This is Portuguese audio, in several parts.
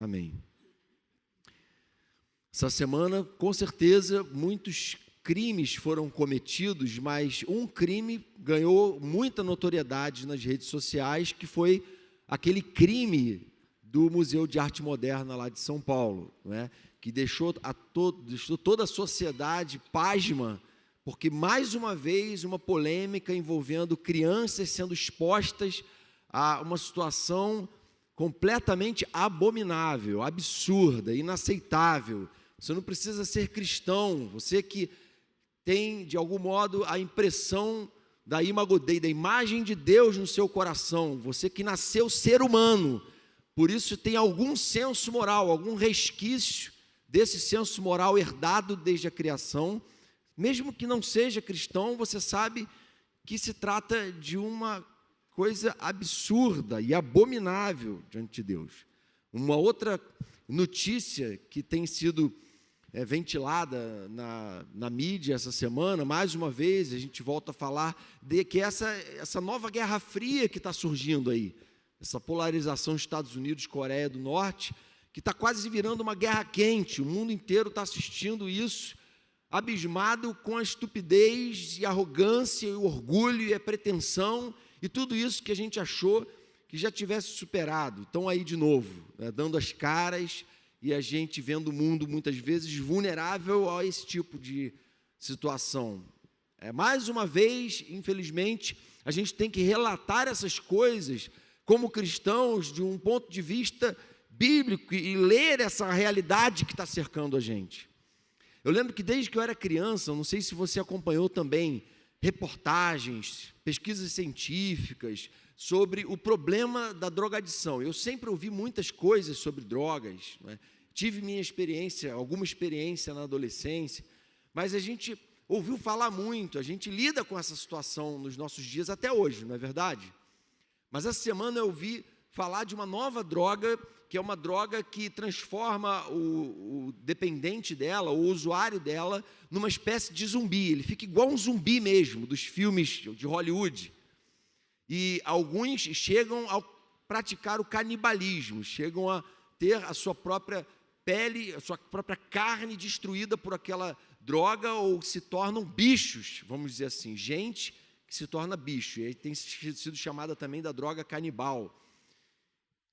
Amém. Essa semana, com certeza, muitos crimes foram cometidos, mas um crime ganhou muita notoriedade nas redes sociais, que foi aquele crime do Museu de Arte Moderna lá de São Paulo, né? Que deixou toda a sociedade pasma, porque mais uma vez uma polêmica envolvendo crianças sendo expostas a uma situação completamente abominável, absurda, inaceitável. Você não precisa ser cristão, você que tem, de algum modo, a impressão da imago Dei, da imagem de Deus no seu coração, você que nasceu ser humano, por isso tem algum senso moral, algum resquício desse senso moral herdado desde a criação, mesmo que não seja cristão, você sabe que se trata de uma coisa absurda e abominável diante de Deus. Uma outra notícia que tem sido ventilada na mídia essa semana, mais uma vez, a gente volta a falar de que essa nova Guerra Fria que está surgindo aí, essa polarização Estados Unidos-Coreia do Norte, que está quase virando uma guerra quente, o mundo inteiro está assistindo isso, abismado com a estupidez e a arrogância e o orgulho e a pretensão e tudo isso que a gente achou que já tivesse superado. Estão aí de novo, né, dando as caras, e a gente vendo o mundo muitas vezes vulnerável a esse tipo de situação. Mais uma vez, infelizmente, a gente tem que relatar essas coisas como cristãos de um ponto de vista bíblico e ler essa realidade que está cercando a gente. Eu lembro que desde que eu era criança, não sei se você acompanhou também, reportagens, pesquisas científicas sobre o problema da drogadição. Eu sempre ouvi muitas coisas sobre drogas, né? Tive alguma experiência na adolescência, mas a gente ouviu falar muito, a gente lida com essa situação nos nossos dias até hoje, não é verdade? Mas essa semana eu ouvi falar de uma nova droga, que é uma droga que transforma o dependente dela, o usuário dela, numa espécie de zumbi. Ele fica igual um zumbi mesmo, dos filmes de Hollywood. E alguns chegam a praticar o canibalismo, chegam a ter a sua própria pele, a sua própria carne destruída por aquela droga, ou se tornam bichos, vamos dizer assim, gente que se torna bicho. E aí tem sido chamada também da droga canibal.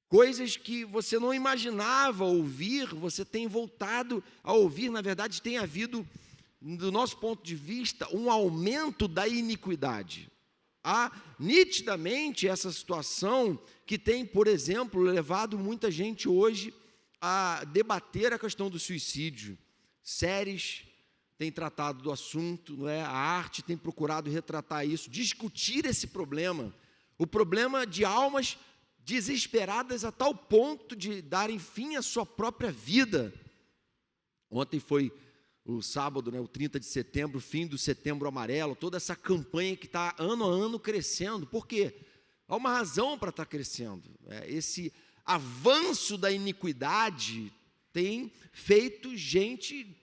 Coisas que você não imaginava ouvir, você tem voltado a ouvir. Na verdade, tem havido, do nosso ponto de vista, um aumento da iniquidade. Há nitidamente essa situação que tem, por exemplo, levado muita gente hoje a debater a questão do suicídio. Séries têm tratado do assunto, não é? A arte tem procurado retratar isso, discutir esse problema, o problema de almas desesperadas a tal ponto de darem fim à sua própria vida. Ontem foi o sábado, né, o 30 de setembro, fim do Setembro Amarelo, toda essa campanha que está ano a ano crescendo. Por quê? Há uma razão para estar crescendo. Esse avanço da iniquidade tem feito gente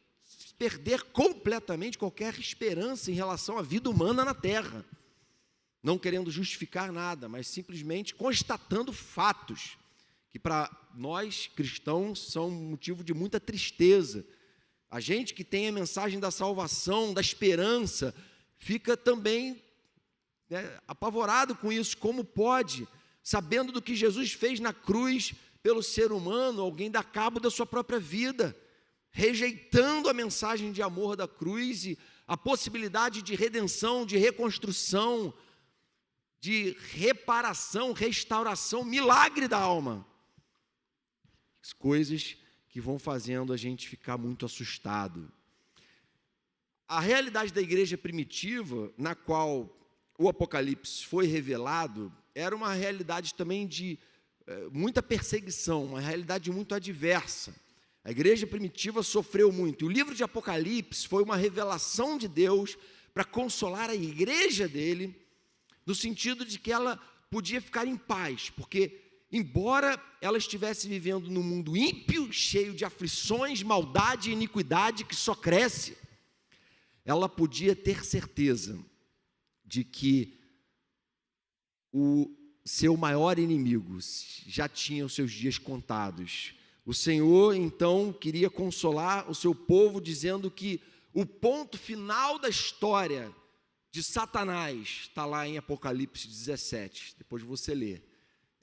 perder completamente qualquer esperança em relação à vida humana na Terra. Não querendo justificar nada, mas simplesmente constatando fatos, que para nós cristãos são motivo de muita tristeza. A gente que tem a mensagem da salvação, da esperança, fica também apavorado com isso. Como pode, sabendo do que Jesus fez na cruz pelo ser humano, alguém dar cabo da sua própria vida, rejeitando a mensagem de amor da cruz e a possibilidade de redenção, de reconstrução, de reparação, restauração, milagre da alma. As coisas que vão fazendo a gente ficar muito assustado. A realidade da igreja primitiva, na qual o Apocalipse foi revelado, era uma realidade também de muita perseguição, uma realidade muito adversa. A igreja primitiva sofreu muito. O livro de Apocalipse foi uma revelação de Deus para consolar a igreja dele, no sentido de que ela podia ficar em paz, porque, embora ela estivesse vivendo num mundo ímpio, cheio de aflições, maldade e iniquidade que só cresce, ela podia ter certeza de que o seu maior inimigo já tinha os seus dias contados. O Senhor, então, queria consolar o seu povo, dizendo que o ponto final da história de Satanás está lá em Apocalipse 17, depois você lê.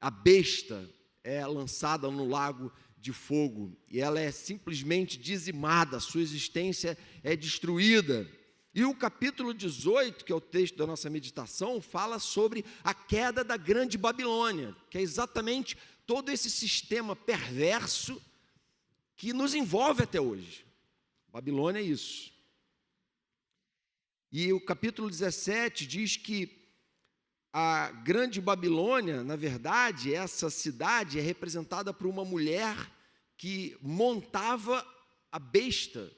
A besta é lançada no lago de fogo, e ela é simplesmente dizimada, sua existência é destruída. E o capítulo 18, que é o texto da nossa meditação, fala sobre a queda da grande Babilônia, que é exatamente todo esse sistema perverso que nos envolve até hoje. Babilônia é isso. E o capítulo 17 diz que a grande Babilônia, na verdade, essa cidade é representada por uma mulher que montava a besta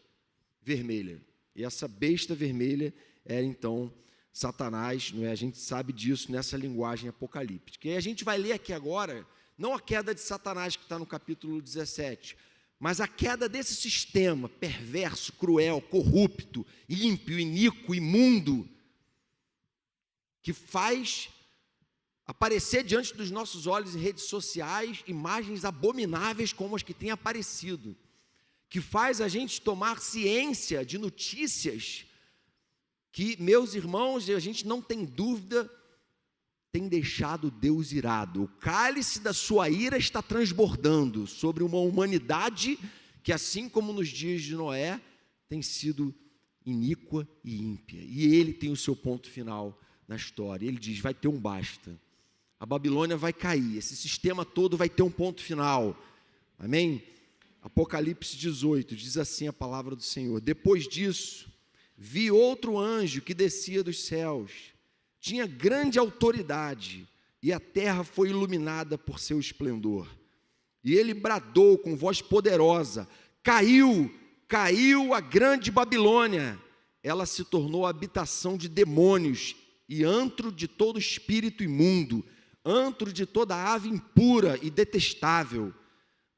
vermelha. E essa besta vermelha era, então, Satanás, não é? A gente sabe disso nessa linguagem apocalíptica. E a gente vai ler aqui agora, não a queda de Satanás que está no capítulo 17, mas a queda desse sistema perverso, cruel, corrupto, ímpio, iníquo, imundo, que faz aparecer diante dos nossos olhos em redes sociais imagens abomináveis como as que têm aparecido, que faz a gente tomar ciência de notícias que, meus irmãos, a gente não tem dúvida, tem deixado Deus irado. O cálice da sua ira está transbordando sobre uma humanidade que, assim como nos dias de Noé, tem sido iníqua e ímpia. E ele tem o seu ponto final na história. Ele diz, vai ter um basta. A Babilônia vai cair, esse sistema todo vai ter um ponto final. Amém? Apocalipse 18, diz assim a palavra do Senhor. Depois disso, vi outro anjo que descia dos céus. Tinha grande autoridade, e a terra foi iluminada por seu esplendor. E ele bradou com voz poderosa, caiu a grande Babilônia. Ela se tornou habitação de demônios e antro de todo espírito imundo, antro de toda ave impura e detestável,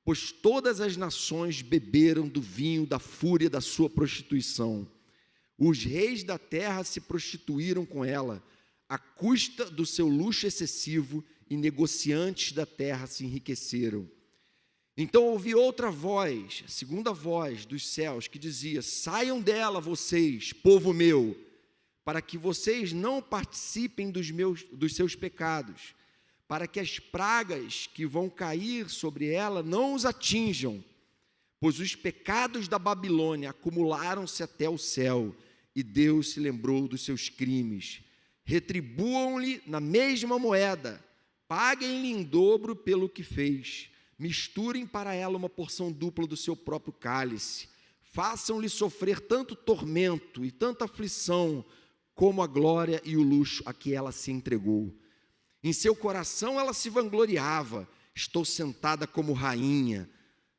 pois todas as nações beberam do vinho da fúria da sua prostituição. Os reis da terra se prostituíram com ela, à custa do seu luxo excessivo, e negociantes da terra se enriqueceram. Então ouvi outra voz, a segunda voz dos céus, que dizia, saiam dela vocês, povo meu, para que vocês não participem dos seus pecados, para que as pragas que vão cair sobre ela não os atinjam, pois os pecados da Babilônia acumularam-se até o céu, e Deus se lembrou dos seus crimes. Retribuam-lhe na mesma moeda, paguem-lhe em dobro pelo que fez, misturem para ela uma porção dupla do seu próprio cálice, façam-lhe sofrer tanto tormento e tanta aflição, como a glória e o luxo a que ela se entregou. Em seu coração ela se vangloriava, estou sentada como rainha,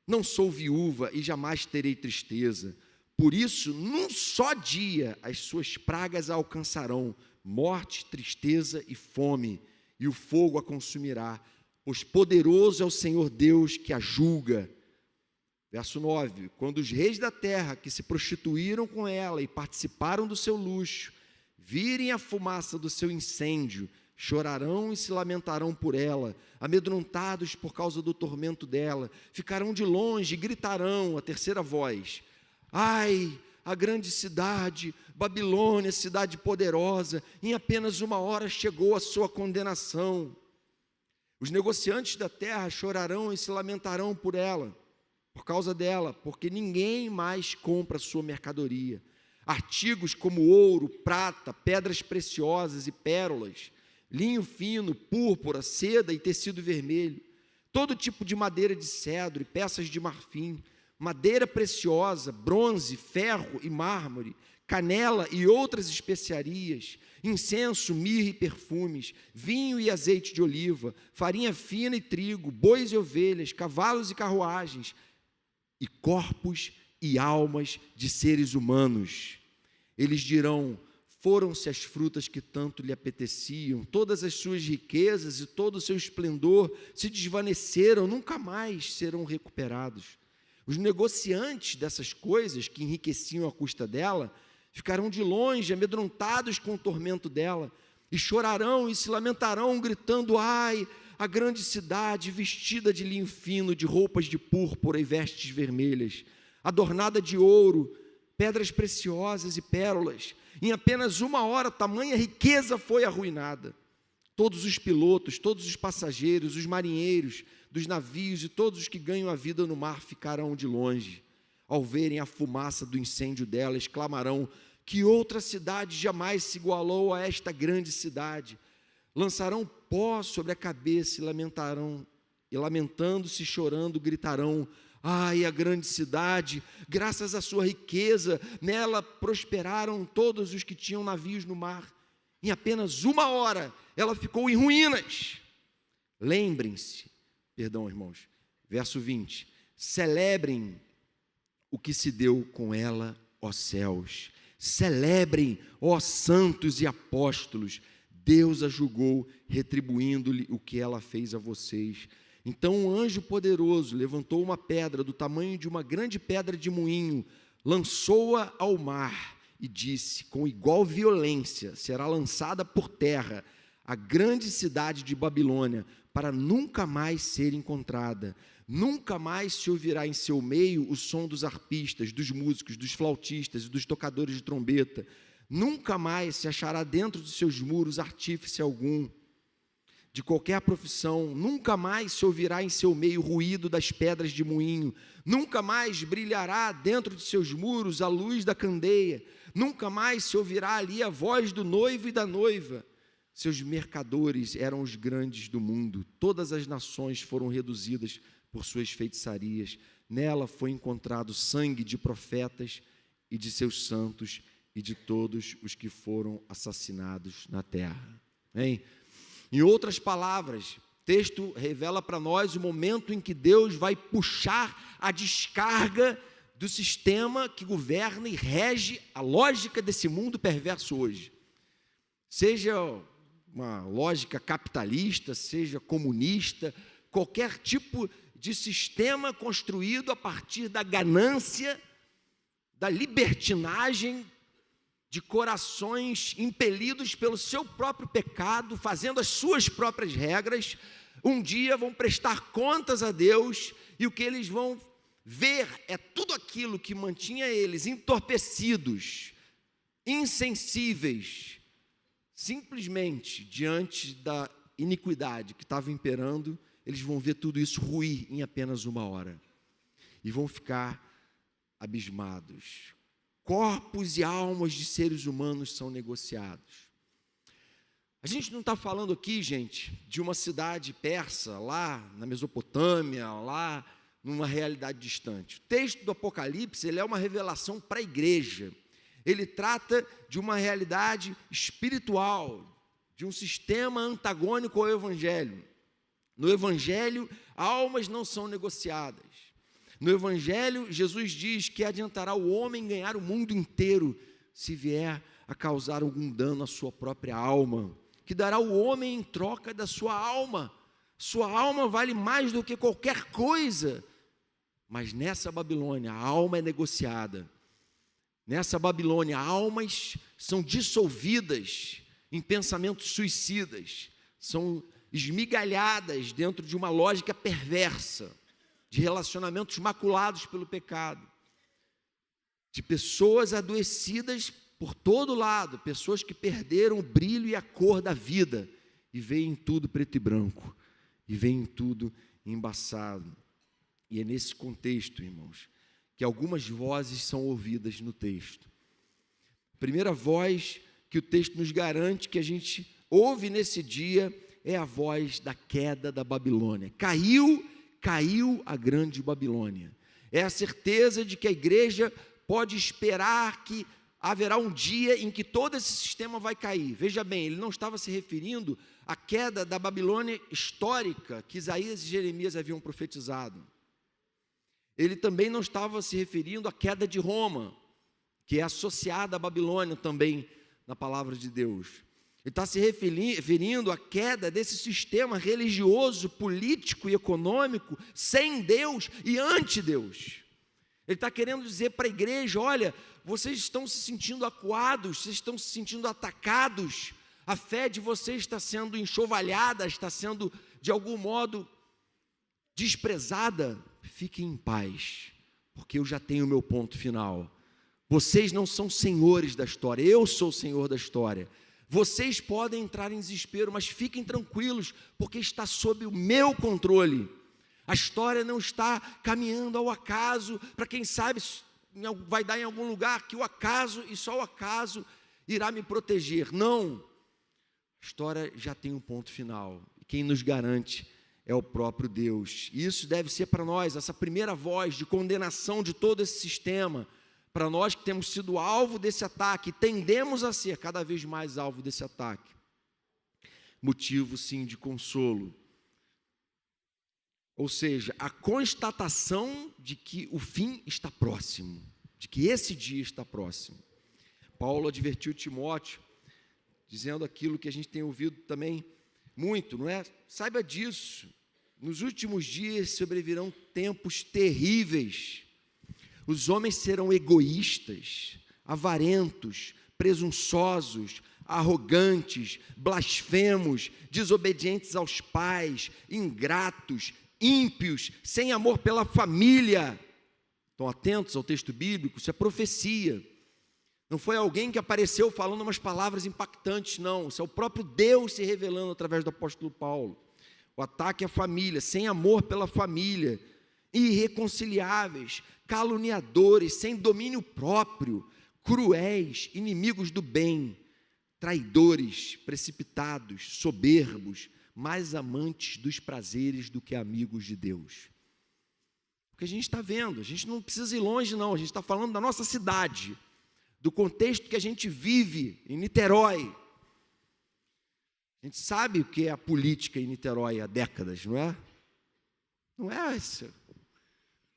não sou viúva e jamais terei tristeza. Por isso, num só dia, as suas pragas a alcançarão, morte, tristeza e fome, e o fogo a consumirá, pois poderoso é o Senhor Deus que a julga. Verso 9, quando os reis da terra que se prostituíram com ela e participaram do seu luxo, virem a fumaça do seu incêndio, chorarão e se lamentarão por ela, amedrontados por causa do tormento dela, ficarão de longe e gritarão, a terceira voz, ai, a grande cidade, Babilônia, cidade poderosa, em apenas 1 hora chegou a sua condenação. Os negociantes da terra chorarão e se lamentarão por ela, por causa dela, porque ninguém mais compra sua mercadoria. Artigos como ouro, prata, pedras preciosas e pérolas, linho fino, púrpura, seda e tecido vermelho, todo tipo de madeira de cedro e peças de marfim, madeira preciosa, bronze, ferro e mármore, canela e outras especiarias, incenso, mirra e perfumes, vinho e azeite de oliva, farinha fina e trigo, bois e ovelhas, cavalos e carruagens, e corpos e almas de seres humanos. Eles dirão, foram-se as frutas que tanto lhe apeteciam, todas as suas riquezas e todo o seu esplendor se desvaneceram, nunca mais serão recuperados. Os negociantes dessas coisas que enriqueciam à custa dela, ficarão de longe, amedrontados com o tormento dela, e chorarão e se lamentarão, gritando, ai, a grande cidade, vestida de linho fino, de roupas de púrpura e vestes vermelhas, adornada de ouro, pedras preciosas e pérolas. Em apenas 1 hora, tamanha riqueza foi arruinada. Todos os pilotos, todos os passageiros, os marinheiros dos navios e todos os que ganham a vida no mar ficarão de longe. Ao verem a fumaça do incêndio dela, exclamarão: que outra cidade jamais se igualou a esta grande cidade? Lançarão pó sobre a cabeça e lamentarão, e lamentando-se, chorando, gritarão: ai, a grande cidade, graças à sua riqueza, nela prosperaram todos os que tinham navios no mar. Em apenas 1 hora, ela ficou em ruínas. Lembrem-se, irmãos, verso 20, celebrem o que se deu com ela, ó céus. Celebrem, ó santos e apóstolos. Deus a julgou, retribuindo-lhe o que ela fez a vocês. Então um anjo poderoso levantou uma pedra do tamanho de uma grande pedra de moinho, lançou-a ao mar e disse: com igual violência será lançada por terra a grande cidade de Babilônia, para nunca mais ser encontrada. Nunca mais se ouvirá em seu meio o som dos arpistas, dos músicos, dos flautistas e dos tocadores de trombeta. Nunca mais se achará dentro de seus muros artífice algum de qualquer profissão. Nunca mais se ouvirá em seu meio ruído das pedras de moinho. Nunca mais brilhará dentro de seus muros a luz da candeia. Nunca mais se ouvirá ali a voz do noivo e da noiva. Seus mercadores eram os grandes do mundo. Todas as nações foram reduzidas por suas feitiçarias. Nela foi encontrado sangue de profetas e de seus santos e de todos os que foram assassinados na terra. Hein? Em outras palavras, o texto revela para nós o momento em que Deus vai puxar a descarga do sistema que governa e rege a lógica desse mundo perverso hoje. Seja uma lógica capitalista, seja comunista, qualquer tipo de sistema construído a partir da ganância, da libertinagem, de corações impelidos pelo seu próprio pecado, fazendo as suas próprias regras, um dia vão prestar contas a Deus, e o que eles vão ver é tudo aquilo que mantinha eles entorpecidos, insensíveis, simplesmente diante da iniquidade que estava imperando. Eles vão ver tudo isso ruir em apenas 1 hora, e vão ficar abismados. Corpos e almas de seres humanos são negociados. A gente não está falando aqui, gente, de uma cidade persa, lá na Mesopotâmia, lá numa realidade distante. O texto do Apocalipse, ele é uma revelação para a igreja. Ele trata de uma realidade espiritual, de um sistema antagônico ao Evangelho. No Evangelho, almas não são negociadas. No Evangelho, Jesus diz que adiantará o homem ganhar o mundo inteiro se vier a causar algum dano à sua própria alma, que dará o homem em troca da sua alma. Sua alma vale mais do que qualquer coisa. Mas nessa Babilônia, a alma é negociada. Nessa Babilônia, almas são dissolvidas em pensamentos suicidas, são esmigalhadas dentro de uma lógica perversa, de relacionamentos maculados pelo pecado, de pessoas adoecidas por todo lado, pessoas que perderam o brilho e a cor da vida, e veem tudo preto e branco, e veem tudo embaçado. E é nesse contexto, irmãos, que algumas vozes são ouvidas no texto. A primeira voz que o texto nos garante que a gente ouve nesse dia é a voz da queda da Babilônia. Caiu a grande Babilônia. É a certeza de que a igreja pode esperar que haverá um dia em que todo esse sistema vai cair. Veja bem, ele não estava se referindo à queda da Babilônia histórica que Isaías e Jeremias haviam profetizado. Ele também não estava se referindo à queda de Roma, que é associada à Babilônia também na palavra de Deus. Ele está se referindo à queda desse sistema religioso, político e econômico sem Deus e anti-Deus. Ele está querendo dizer para a igreja: olha, vocês estão se sentindo acuados, vocês estão se sentindo atacados, a fé de vocês está sendo enxovalhada, está sendo, de algum modo, desprezada, fiquem em paz, porque eu já tenho o meu ponto final. Vocês não são senhores da história, eu sou o senhor da história. Vocês podem entrar em desespero, mas fiquem tranquilos, porque está sob o meu controle. A história não está caminhando ao acaso, para quem sabe vai dar em algum lugar que o acaso e só o acaso irá me proteger. Não, a história já tem um ponto final, e quem nos garante é o próprio Deus. E isso deve ser para nós, essa primeira voz de condenação de todo esse sistema, para nós que temos sido alvo desse ataque, tendemos a ser cada vez mais alvo desse ataque. Motivo, sim, de consolo. Ou seja, a constatação de que o fim está próximo, de que esse dia está próximo. Paulo advertiu Timóteo, dizendo aquilo que a gente tem ouvido também muito, não é? Saiba disso, nos últimos dias sobrevirão tempos terríveis. Os homens serão egoístas, avarentos, presunçosos, arrogantes, blasfemos, desobedientes aos pais, ingratos, ímpios, sem amor pela família. Estão atentos ao texto bíblico? Isso é profecia. Não foi alguém que apareceu falando umas palavras impactantes, não. Isso é o próprio Deus se revelando através do apóstolo Paulo. O ataque à família, sem amor pela família, irreconciliáveis, caluniadores, sem domínio próprio, cruéis, inimigos do bem, traidores, precipitados, soberbos, mais amantes dos prazeres do que amigos de Deus. O que a gente está vendo, a gente não precisa ir longe não, a gente está falando da nossa cidade, do contexto que a gente vive em Niterói. A gente sabe o que é a política em Niterói há décadas, não é? Não é isso.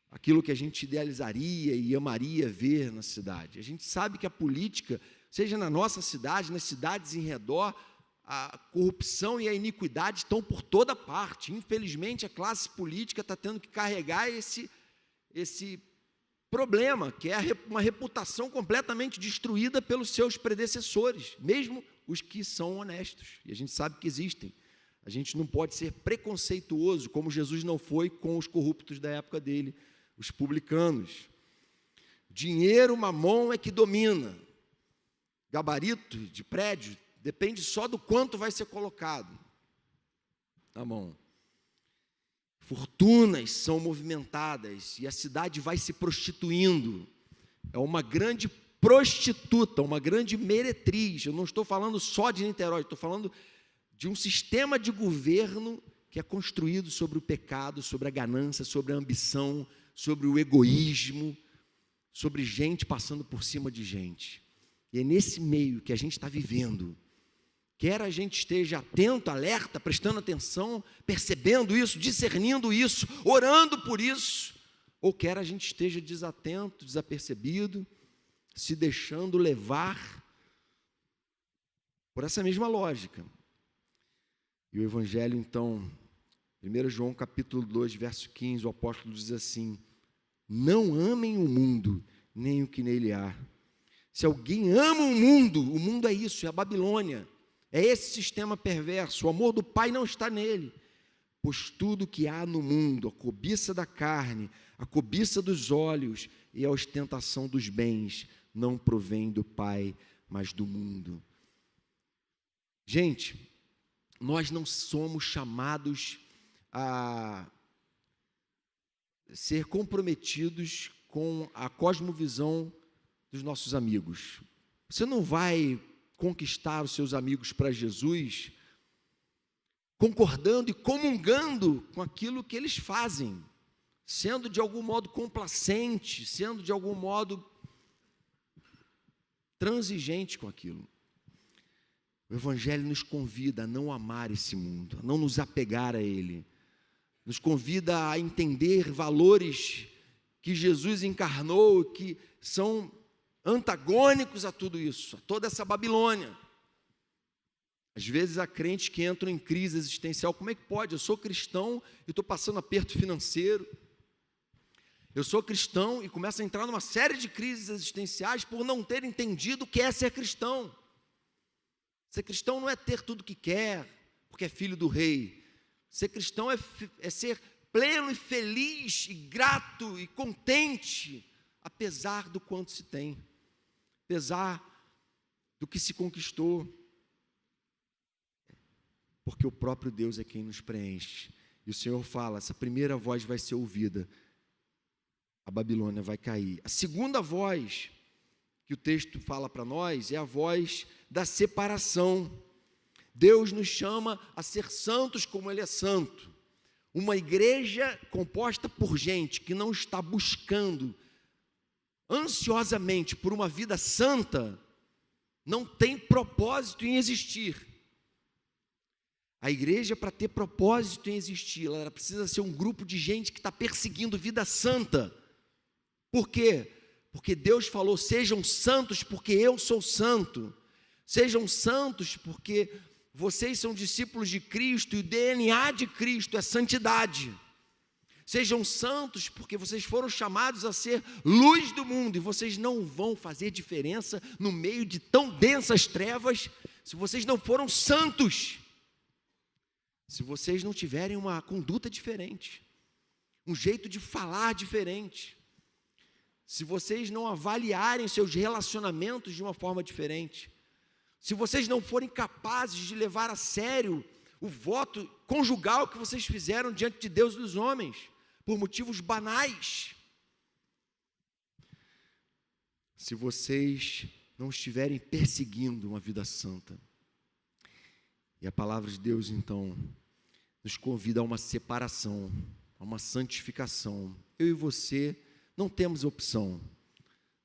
Aquilo que a gente idealizaria e amaria ver na cidade. A gente sabe que a política, seja na nossa cidade, nas cidades em redor, a corrupção e a iniquidade estão por toda parte. Infelizmente, a classe política está tendo que carregar esse problema, que é uma reputação completamente destruída pelos seus predecessores, mesmo os que são honestos. E a gente sabe que existem. A gente não pode ser preconceituoso, como Jesus não foi com os corruptos da época dele, os publicanos. Dinheiro, mamão é que domina. Gabarito de prédio depende só do quanto vai ser colocado na mão. Fortunas são movimentadas e a cidade vai se prostituindo. É uma grande prostituta, uma grande meretriz. Eu não estou falando só de Niterói, estou falando de um sistema de governo que é construído sobre o pecado, sobre a ganância, sobre a ambição, sobre o egoísmo, sobre gente passando por cima de gente. E é nesse meio que a gente está vivendo. Quer a gente esteja atento, alerta, prestando atenção, percebendo isso, discernindo isso, orando por isso, ou quer a gente esteja desatento, desapercebido, se deixando levar por essa mesma lógica. E o Evangelho, então, 1 João capítulo 2, verso 15, o apóstolo diz assim: não amem o mundo, nem o que nele há. Se alguém ama o mundo é isso, é a Babilônia, é esse sistema perverso, o amor do Pai não está nele, pois tudo que há no mundo, a cobiça da carne, a cobiça dos olhos e a ostentação dos bens, não provém do Pai, mas do mundo. Gente, nós não somos chamados a ser comprometidos com a cosmovisão dos nossos amigos. Você não vai conquistar os seus amigos para Jesus concordando e comungando com aquilo que eles fazem, sendo de algum modo complacente, sendo de algum modo transigente com aquilo. O Evangelho nos convida a não amar esse mundo, a não nos apegar a ele, nos convida a entender valores que Jesus encarnou, que são antagônicos a tudo isso, a toda essa Babilônia. Às vezes há crentes que entram em crise existencial. Como é que pode? Eu sou cristão e estou passando aperto financeiro. Eu sou cristão e começo a entrar numa série de crises existenciais por não ter entendido o que é ser cristão. Ser cristão não é ter tudo que quer, porque é filho do rei. Ser cristão é ser pleno e feliz, e grato e contente, apesar do quanto se tem, apesar do que se conquistou, porque o próprio Deus é quem nos preenche. E o Senhor fala, essa primeira voz vai ser ouvida, a Babilônia vai cair. A segunda voz que o texto fala para nós é a voz da separação. Deus nos chama a ser santos como Ele é santo. Uma igreja composta por gente que não está buscando ansiosamente por uma vida santa, não tem propósito em existir. A igreja, para ter propósito em existir, ela precisa ser um grupo de gente que está perseguindo vida santa. Por quê? Porque Deus falou, sejam santos porque eu sou santo. Sejam santos porque vocês são discípulos de Cristo e o DNA de Cristo é santidade. Sejam santos porque vocês foram chamados a ser luz do mundo e vocês não vão fazer diferença no meio de tão densas trevas se vocês não foram santos. Se vocês não tiverem uma conduta diferente, um jeito de falar diferente, se vocês não avaliarem seus relacionamentos de uma forma diferente, se vocês não forem capazes de levar a sério o voto conjugal que vocês fizeram diante de Deus e dos homens, por motivos banais, se vocês não estiverem perseguindo uma vida santa, e a palavra de Deus, então, nos convida a uma separação, a uma santificação. Eu e você não temos opção.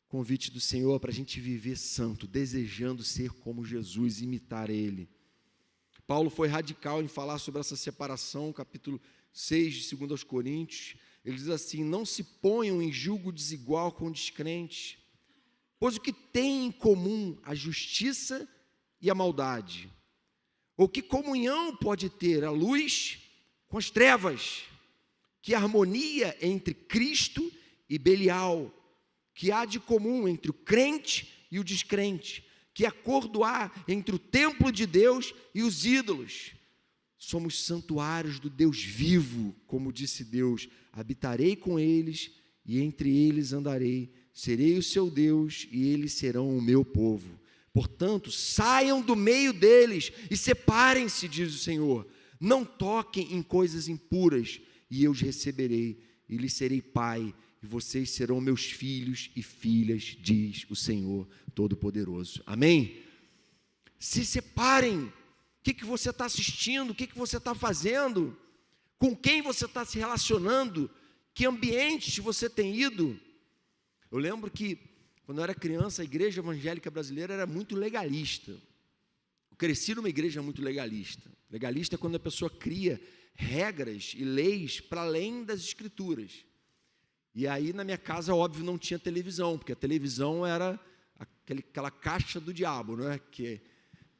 Convite do Senhor para a gente viver santo, desejando ser como Jesus, imitar Ele. Paulo foi radical em falar sobre essa separação, capítulo 6 de 2 aos Coríntios. Ele diz assim, não se ponham em julgo desigual com descrentes, pois o que tem em comum a justiça e a maldade? Ou que comunhão pode ter a luz com as trevas? Que harmonia entre Cristo e Belial? Que há de comum entre o crente e o descrente? Que acordo há entre o templo de Deus e os ídolos? Somos santuários do Deus vivo, como disse Deus, habitarei com eles e entre eles andarei, serei o seu Deus e eles serão o meu povo. Portanto, saiam do meio deles e separem-se, diz o Senhor. Não toquem em coisas impuras, e eu os receberei, e lhes serei pai, e vocês serão meus filhos e filhas, diz o Senhor Todo-Poderoso. Amém? Se separem. O que você está assistindo? O que você está fazendo? Com quem você está se relacionando? Que ambientes você tem ido? Eu lembro que, quando eu era criança, a igreja evangélica brasileira era muito legalista. Eu cresci numa igreja muito legalista. Legalista é quando a pessoa cria regras e leis para além das escrituras. E aí, na minha casa, óbvio, não tinha televisão, porque a televisão era aquela caixa do diabo, não é? Que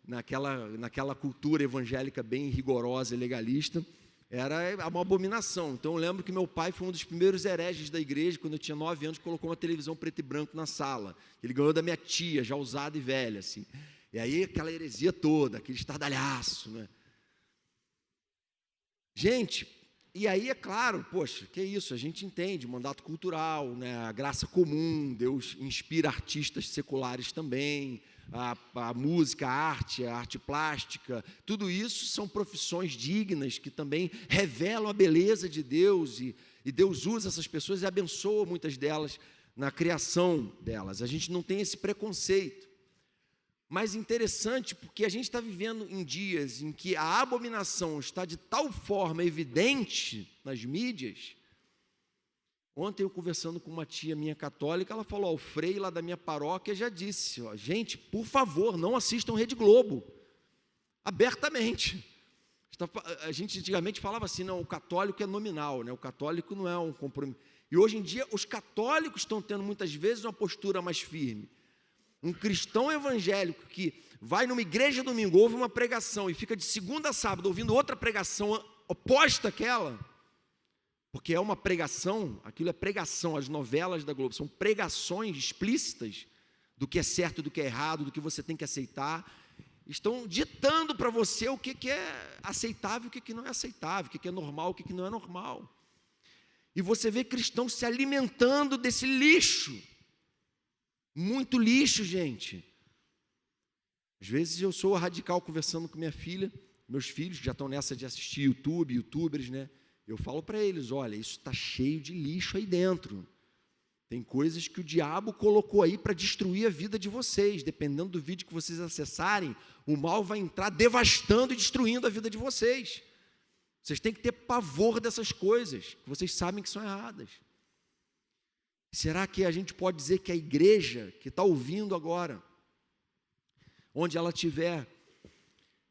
naquela cultura evangélica bem rigorosa e legalista, era uma abominação. Então eu lembro que meu pai foi um dos primeiros hereges da igreja, quando eu tinha 9 anos, colocou uma televisão preto e branco na sala. Ele ganhou da minha tia, já usada e velha, assim. E aí aquela heresia toda, aquele estardalhaço, né? Gente, e aí é claro, poxa, que é isso, a gente entende, mandato cultural, né? A graça comum, Deus inspira artistas seculares também, a música, a arte plástica, tudo isso são profissões dignas que também revelam a beleza de Deus e Deus usa essas pessoas e abençoa muitas delas na criação delas. A gente não tem esse preconceito, mas interessante porque a gente está vivendo em dias em que a abominação está de tal forma evidente nas mídias. Ontem eu conversando com uma tia minha católica, ela falou, o frei lá da minha paróquia já disse, gente, por favor, não assistam Rede Globo, abertamente. A gente antigamente falava assim, não, o católico é nominal, né? O católico não é um compromisso. E hoje em dia os católicos estão tendo muitas vezes uma postura mais firme. Um cristão evangélico que vai numa igreja domingo, ouve uma pregação e fica de segunda a sábado ouvindo outra pregação oposta àquela, porque é uma pregação, aquilo é pregação, as novelas da Globo são pregações explícitas do que é certo, do que é errado, do que você tem que aceitar, estão ditando para você o que é aceitável, o que não é aceitável, o que é normal, o que não é normal. E você vê cristãos se alimentando desse lixo, muito lixo, gente. Às vezes eu sou radical conversando com minha filha, meus filhos que já estão nessa de assistir YouTube, youtubers, né? Eu falo para eles, olha, isso está cheio de lixo aí dentro. Tem coisas que o diabo colocou aí para destruir a vida de vocês. Dependendo do vídeo que vocês acessarem, o mal vai entrar devastando e destruindo a vida de vocês. Vocês têm que ter pavor dessas coisas, que vocês sabem que são erradas. Será que a gente pode dizer que a igreja que está ouvindo agora, onde ela estiver,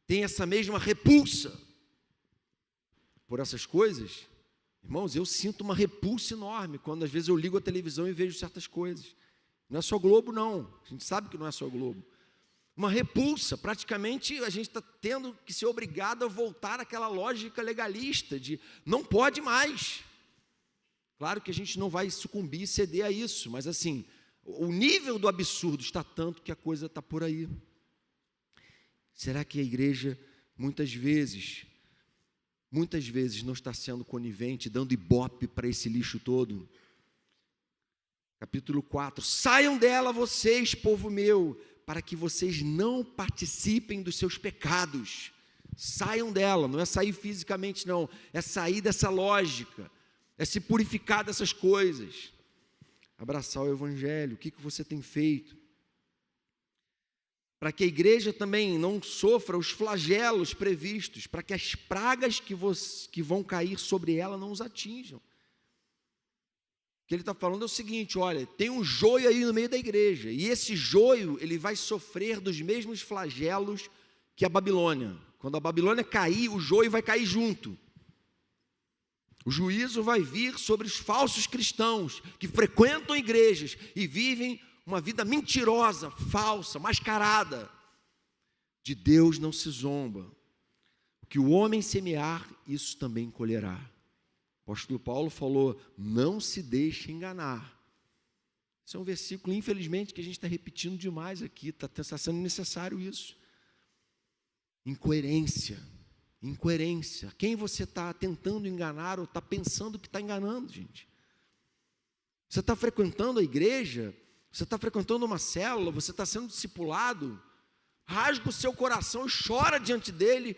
tem essa mesma repulsa por essas coisas? Irmãos, eu sinto uma repulsa enorme quando às vezes eu ligo a televisão e vejo certas coisas. Não é só Globo, não. A gente sabe que não é só Globo. Uma repulsa, praticamente a gente está tendo que ser obrigado a voltar àquela lógica legalista de não pode mais. Claro que a gente não vai sucumbir e ceder a isso, mas assim, o nível do absurdo está tanto que a coisa está por aí. Será que a igreja, muitas vezes não está sendo conivente, dando ibope para esse lixo todo? Capítulo 4, saiam dela vocês, povo meu, para que vocês não participem dos seus pecados. Saiam dela, não é sair fisicamente não, é sair dessa lógica, é se purificar dessas coisas, abraçar o evangelho. O que você tem feito? Para que a igreja também não sofra os flagelos previstos, para que as pragas que vão cair sobre ela não os atinjam. O que ele está falando é o seguinte, olha, tem um joio aí no meio da igreja, e esse joio, ele vai sofrer dos mesmos flagelos que a Babilônia. Quando a Babilônia cair, o joio vai cair junto. O juízo vai vir sobre os falsos cristãos, que frequentam igrejas e vivem uma vida mentirosa, falsa, mascarada. De Deus não se zomba. O que o homem semear, isso também colherá. O apóstolo Paulo falou, não se deixe enganar. Esse é um versículo, infelizmente, que a gente está repetindo demais aqui, está sendo necessário isso. Incoerência. Quem você está tentando enganar ou está pensando que está enganando, gente? Você está frequentando a igreja? Você está frequentando uma célula, você está sendo discipulado, rasga o seu coração e chora diante dele,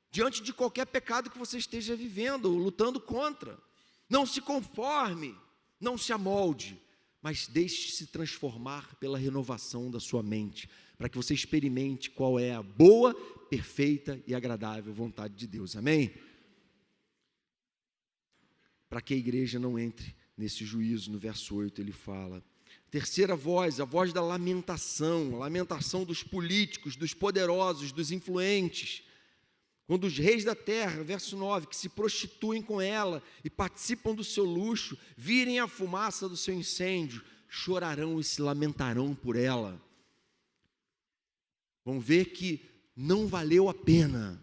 diante de qualquer pecado que você esteja vivendo, lutando contra. Não se conforme, não se amolde, mas deixe-se transformar pela renovação da sua mente, para que você experimente qual é a boa, perfeita e agradável vontade de Deus. Amém? Para que a igreja não entre nesse juízo, no verso 8 ele fala. Terceira voz, a voz da lamentação, a lamentação dos políticos, dos poderosos, dos influentes. Quando os reis da terra, verso 9, que se prostituem com ela e participam do seu luxo, virem a fumaça do seu incêndio, chorarão e se lamentarão por ela. Vão ver que não valeu a pena.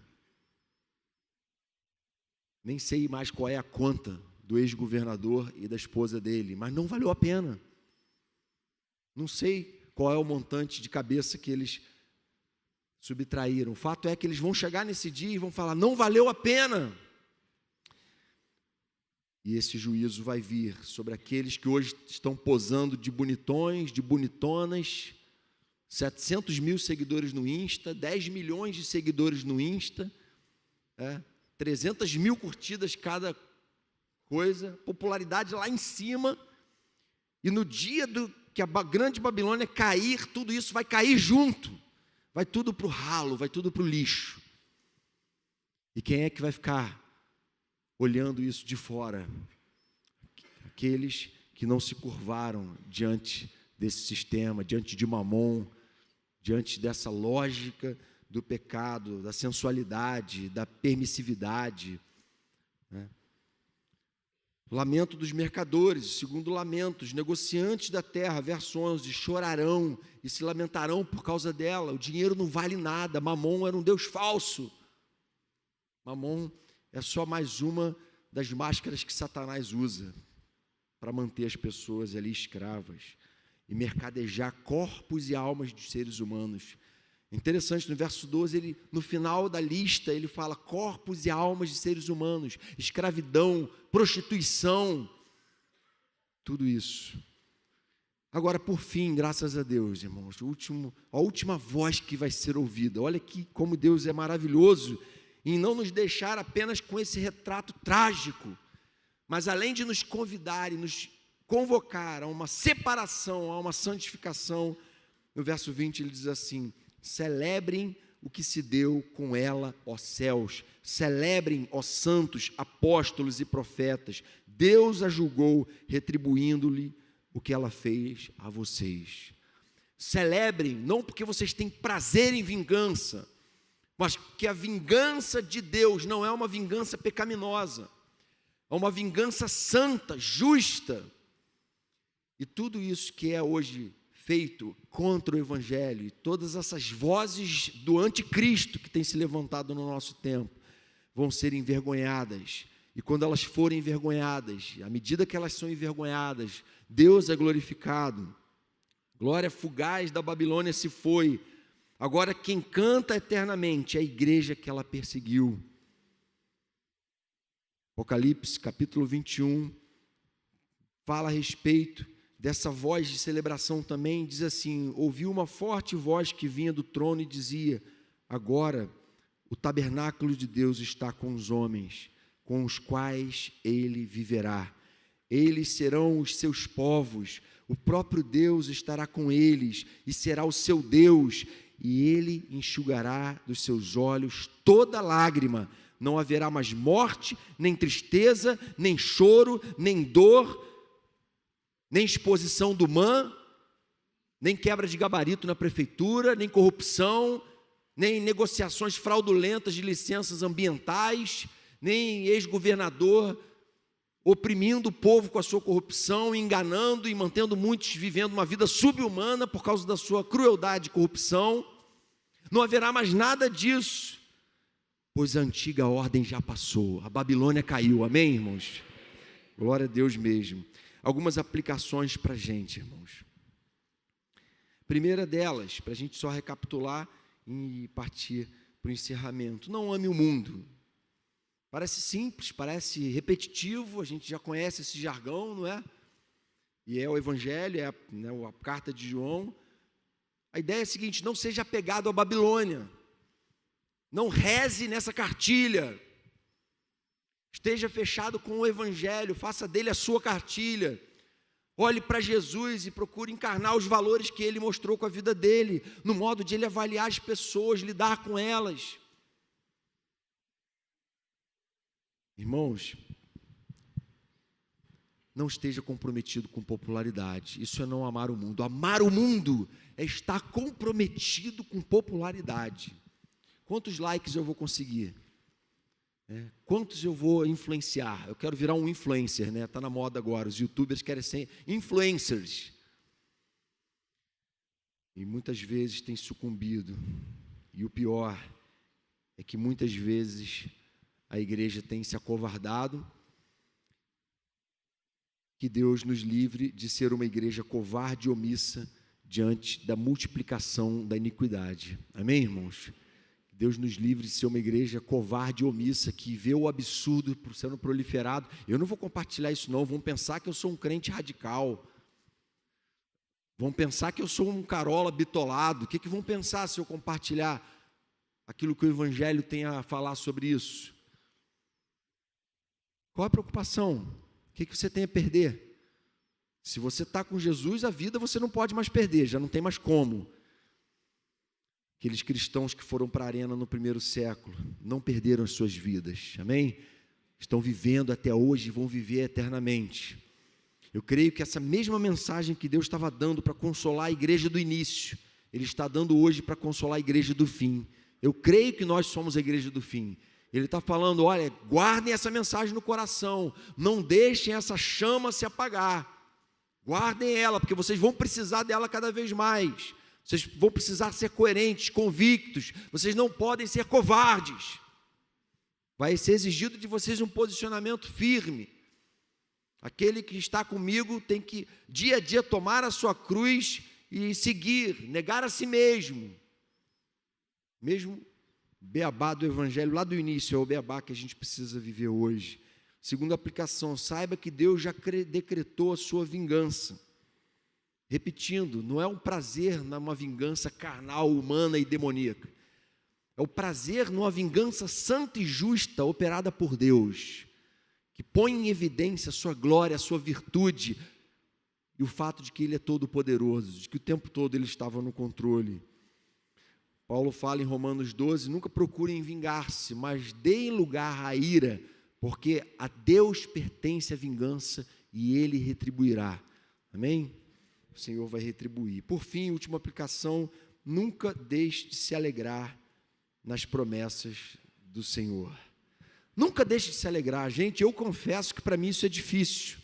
Nem sei mais qual é a conta do ex-governador e da esposa dele, mas não valeu a pena. Não sei qual é o montante de cabeça que eles subtraíram. O fato é que eles vão chegar nesse dia e vão falar, não valeu a pena. E esse juízo vai vir sobre aqueles que hoje estão posando de bonitões, de bonitonas, 700 mil seguidores no Insta, 10 milhões de seguidores no Insta, 300 mil curtidas cada coisa, popularidade lá em cima, e no dia que a grande Babilônia cair, tudo isso vai cair junto, vai tudo para o ralo, vai tudo para o lixo. E quem é que vai ficar olhando isso de fora? Aqueles que não se curvaram diante desse sistema, diante de Mamon, diante dessa lógica do pecado, da sensualidade, da permissividade, né? Lamento dos mercadores, segundo lamento, os negociantes da terra, verso 11, chorarão e se lamentarão por causa dela. O dinheiro não vale nada, Mamon era um Deus falso. Mamon é só mais uma das máscaras que Satanás usa para manter as pessoas ali escravas e mercadejar corpos e almas dos seres humanos. Interessante, no verso 12, no final da lista, ele fala corpos e almas de seres humanos, escravidão, prostituição, tudo isso. Agora, por fim, graças a Deus, irmãos, a última voz que vai ser ouvida. Olha aqui como Deus é maravilhoso em não nos deixar apenas com esse retrato trágico, mas além de nos convidar e nos convocar a uma separação, a uma santificação, no verso 20 ele diz assim: celebrem o que se deu com ela, ó céus, celebrem, ó santos, apóstolos e profetas, Deus a julgou, retribuindo-lhe o que ela fez a vocês. Celebrem, não porque vocês têm prazer em vingança, mas que a vingança de Deus não é uma vingança pecaminosa, é uma vingança santa, justa. E tudo isso que é hoje feito contra o Evangelho, e todas essas vozes do anticristo que tem se levantado no nosso tempo, vão ser envergonhadas. E quando elas forem envergonhadas, à medida que elas são envergonhadas, Deus é glorificado. Glória fugaz da Babilônia se foi. Agora quem canta eternamente é a igreja que ela perseguiu. Apocalipse capítulo 21 fala a respeito dessa voz de celebração também. Diz assim: ouvi uma forte voz que vinha do trono e dizia: agora o tabernáculo de Deus está com os homens, com os quais ele viverá. Eles serão os seus povos, o próprio Deus estará com eles e será o seu Deus, e ele enxugará dos seus olhos toda lágrima. Não haverá mais morte, nem tristeza, nem choro, nem dor, nem exposição do MAN, nem quebra de gabarito na prefeitura, nem corrupção, nem negociações fraudulentas de licenças ambientais, nem ex-governador oprimindo o povo com a sua corrupção, enganando e mantendo muitos vivendo uma vida subhumana por causa da sua crueldade e corrupção. Não haverá mais nada disso, pois a antiga ordem já passou, a Babilônia caiu. Amém, irmãos? Glória a Deus mesmo. Algumas aplicações para a gente, irmãos. Primeira delas, para a gente só recapitular e partir para o encerramento: não ame o mundo. Parece simples, parece repetitivo, a gente já conhece esse jargão, não é? E é o Evangelho, é a carta de João. A ideia é a seguinte: não seja apegado à Babilônia, não reze nessa cartilha, esteja fechado com o Evangelho, faça dele a sua cartilha, olhe para Jesus e procure encarnar os valores que ele mostrou com a vida dele, no modo de ele avaliar as pessoas, lidar com elas. Irmãos, não esteja comprometido com popularidade. Isso é não amar o mundo. Amar o mundo é estar comprometido com popularidade. Quantos likes eu vou conseguir? Quantos eu vou influenciar? Eu quero virar um influencer, né? Está na moda agora. Os youtubers querem ser influencers. E muitas vezes tem sucumbido. E o pior é que muitas vezes a igreja tem se acovardado. Que Deus nos livre de ser uma igreja covarde e omissa diante da multiplicação da iniquidade. Amém, irmãos? Deus nos livre de ser uma igreja covarde e omissa, que vê o absurdo sendo proliferado. Eu não vou compartilhar isso não, vão pensar que eu sou um crente radical. Vão pensar que eu sou um carola bitolado. O que vão pensar se eu compartilhar aquilo que o Evangelho tem a falar sobre isso? Qual a preocupação? O que você tem a perder? Se você está com Jesus, a vida você não pode mais perder, já não tem mais como. Aqueles cristãos que foram para a arena no primeiro século, não perderam as suas vidas, amém? Estão vivendo até hoje e vão viver eternamente. Eu creio que essa mesma mensagem que Deus estava dando para consolar a igreja do início, Ele está dando hoje para consolar a igreja do fim. Eu creio que nós somos a igreja do fim. Ele está falando: olha, guardem essa mensagem no coração, não deixem essa chama se apagar, guardem ela, porque vocês vão precisar dela cada vez mais, vocês vão precisar ser coerentes, convictos, vocês não podem ser covardes, vai ser exigido de vocês um posicionamento firme. Aquele que está comigo tem que dia a dia tomar a sua cruz e seguir, negar a si mesmo, Mesmo beabá do evangelho, lá do início, é o beabá que a gente precisa viver hoje. Segunda aplicação, saiba que Deus já decretou a sua vingança. Repetindo, não é um prazer numa vingança carnal, humana e demoníaca. É o prazer numa vingança santa e justa operada por Deus, que põe em evidência a sua glória, a sua virtude e o fato de que Ele é todo poderoso, de que o tempo todo Ele estava no controle. Paulo fala em Romanos 12, nunca procurem vingar-se, mas deem lugar à ira, porque a Deus pertence a vingança e Ele retribuirá. Amém? O Senhor vai retribuir. Por fim, última aplicação, nunca deixe de se alegrar nas promessas do Senhor. Nunca deixe de se alegrar. Gente, eu confesso que para mim isso é difícil.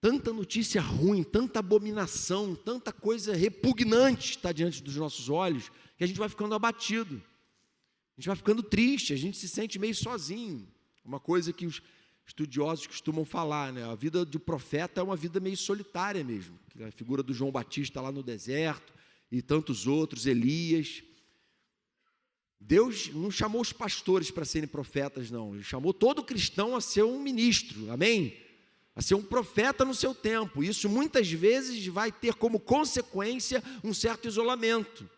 Tanta notícia ruim, tanta abominação, tanta coisa repugnante está diante dos nossos olhos, que a gente vai ficando abatido. A gente vai ficando triste, a gente se sente meio sozinho. Uma coisa que os estudiosos costumam falar, né? A vida do profeta é uma vida meio solitária mesmo. A figura do João Batista lá no deserto e tantos outros, Elias. Deus não chamou os pastores para serem profetas, não. Ele chamou todo cristão a ser um ministro, amém? A ser um profeta no seu tempo. Isso muitas vezes vai ter como consequência um certo isolamento,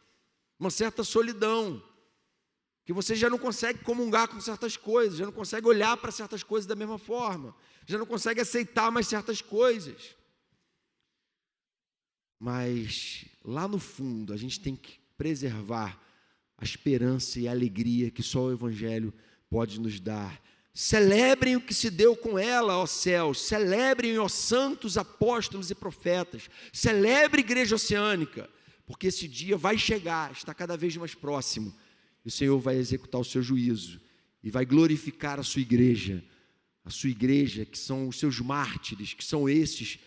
uma certa solidão, que você já não consegue comungar com certas coisas, já não consegue olhar para certas coisas da mesma forma, já não consegue aceitar mais certas coisas. Mas lá no fundo a gente tem que preservar a esperança e a alegria que só o Evangelho pode nos dar. Celebrem o que se deu com ela, ó céus, celebrem, ó santos apóstolos e profetas, celebre Igreja Oceânica, porque esse dia vai chegar, está cada vez mais próximo, e o Senhor vai executar o seu juízo, e vai glorificar a sua igreja, que são os seus mártires, que são esses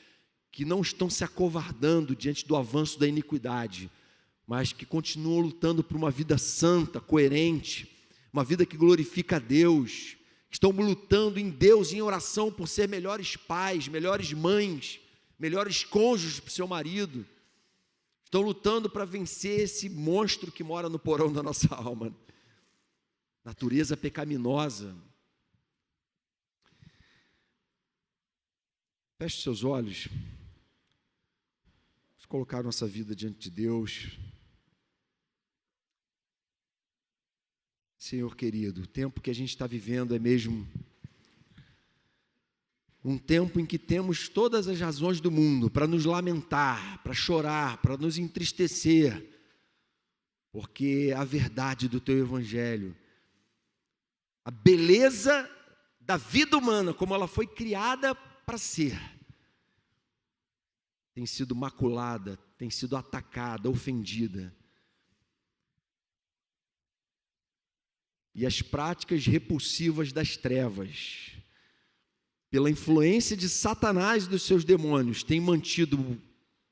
que não estão se acovardando diante do avanço da iniquidade, mas que continuam lutando por uma vida santa, coerente, uma vida que glorifica a Deus, que estão lutando em Deus, em oração, por ser melhores pais, melhores mães, melhores cônjuges para o seu marido, estão lutando para vencer esse monstro que mora no porão da nossa alma, natureza pecaminosa. Feche seus olhos, vamos colocar nossa vida diante de Deus. Senhor querido, o tempo que a gente está vivendo é mesmo um tempo em que temos todas as razões do mundo para nos lamentar, para chorar, para nos entristecer, porque a verdade do Teu Evangelho, a beleza da vida humana, como ela foi criada para ser, tem sido maculada, tem sido atacada, ofendida. E as práticas repulsivas das trevas, pela influência de Satanás e dos seus demônios, têm mantido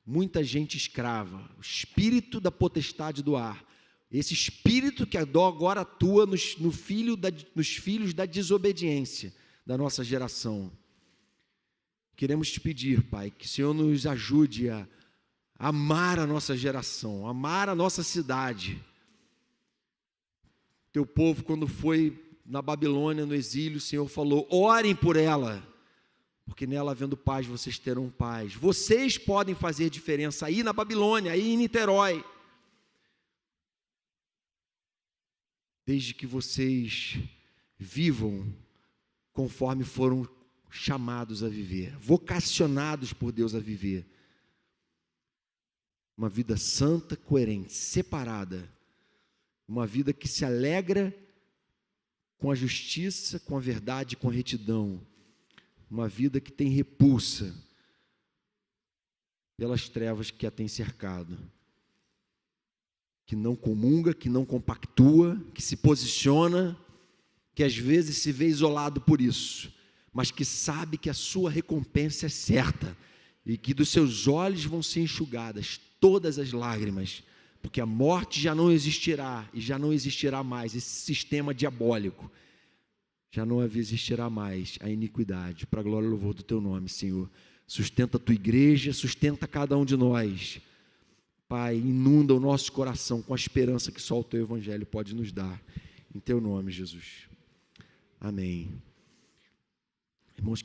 muita gente escrava. O espírito da potestade do ar, esse espírito que agora atua nos filhos da desobediência da nossa geração. Queremos te pedir, Pai, que o Senhor nos ajude a amar a nossa geração, amar a nossa cidade. Teu povo, quando foi na Babilônia, no exílio, o Senhor falou, orem por ela, porque nela havendo paz, vocês terão paz. Vocês podem fazer diferença aí na Babilônia, aí em Niterói, desde que vocês vivam conforme foram chamados a viver, vocacionados por Deus a viver. Uma vida santa, coerente, separada, uma vida que se alegra com a justiça, com a verdade, com a retidão. Uma vida que tem repulsa pelas trevas que a têm cercado. Que não comunga, que não compactua, que se posiciona, que às vezes se vê isolado por isso, mas que sabe que a sua recompensa é certa e que dos seus olhos vão ser enxugadas todas as lágrimas, porque a morte já não existirá e já não existirá mais esse sistema diabólico, já não existirá mais a iniquidade, para a glória e louvor do Teu nome, Senhor. Sustenta a Tua igreja, sustenta cada um de nós, Pai, inunda o nosso coração com a esperança que só o Teu Evangelho pode nos dar. Em Teu nome, Jesus. Amém. Irmãos,